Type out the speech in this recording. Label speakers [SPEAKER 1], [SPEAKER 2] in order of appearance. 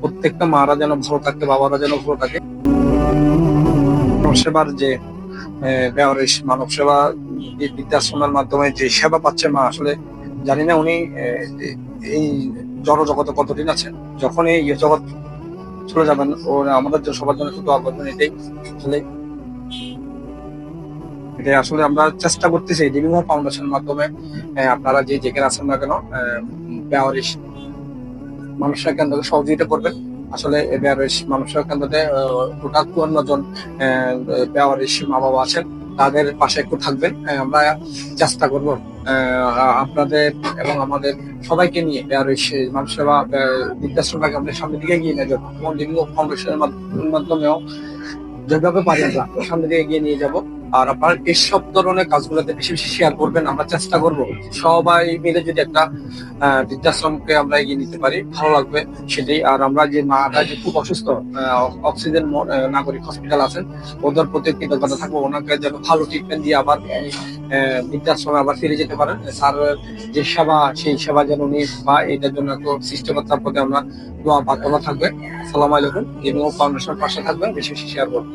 [SPEAKER 1] প্রত্যেকটা মারা যেন ভালো থাকে, বাবারা যেন ভালো থাকে। মানব সেবার যে বেয়ারিশ মানব সেবা বৃদ্ধাশ্রমের মাধ্যমে যে সেবা পাচ্ছে মা, আসলে জানি না উনি এই জড় জগতে কতদিন আছেন। যখন এই জগৎ চলে যাবেন, ও আমাদের জন্য সবার জন্য শুধু দোয়া করবেন। আসলে এটাই আসলে আমরা চেষ্টা করতেছি ডিভিং ফাউন্ডেশনের মাধ্যমে। আপনারা যে যেখানে আছেন না কেন, বেয়ারিশ মানুষরা কেন্দ্রকে সহযোগিতা করবেন। আসলে বেয়ারিশ মানুষরা কেন্দ্রতে টোটাল 54 জন বেয়ারিশ মা বাবা আছেন, তাদের পাশে একটু থাকবেন। আমরা চেষ্টা করব আপনাদের এবং আমাদের সবাইকে নিয়ে বেয়ারিশ মানুষ সেবা বৃদ্ধাশ্রমটাকে আমাদের সামনের দিকে এগিয়ে নিয়ে যাবো, এবং ডিভিং ফাউন্ডেশনের মাধ্যমেও যেভাবে পারি আমরা সামনে দিয়ে এগিয়ে নিয়ে যাব। আর আপনার এইসব ধরনের কাজগুলোতে বেশি বেশি শেয়ার করবেন। আমরা চেষ্টা করব সবাই মিলে যদি একটা বৃদ্ধাশ্রমকে আমরা এগিয়ে নিতে পারি, ভালো লাগবে সেটাই। আর আমরা যে মাটা যে খুব অসুস্থ, অক্সিজেন নাগরিক হসপিটাল আছেন, ওদের প্রতি কৃতজ্ঞতা থাকবো। ওনাকে যেন ভালো ট্রিটমেন্ট দিয়ে আবার বৃদ্ধাশ্রমে আবার ফিরে যেতে পারেন। স্যার যে সেবা, সেই সেবা যেন উনি বা এটার জন্য একটু সৃষ্টিকর্তার প্রতি আমরা দোয়া প্রার্থনা থাকবে। আসসালামু আলাইকুম। এবং ফাউন্ডেশন পাশে থাকবেন, বেশি বেশি শেয়ার করবেন।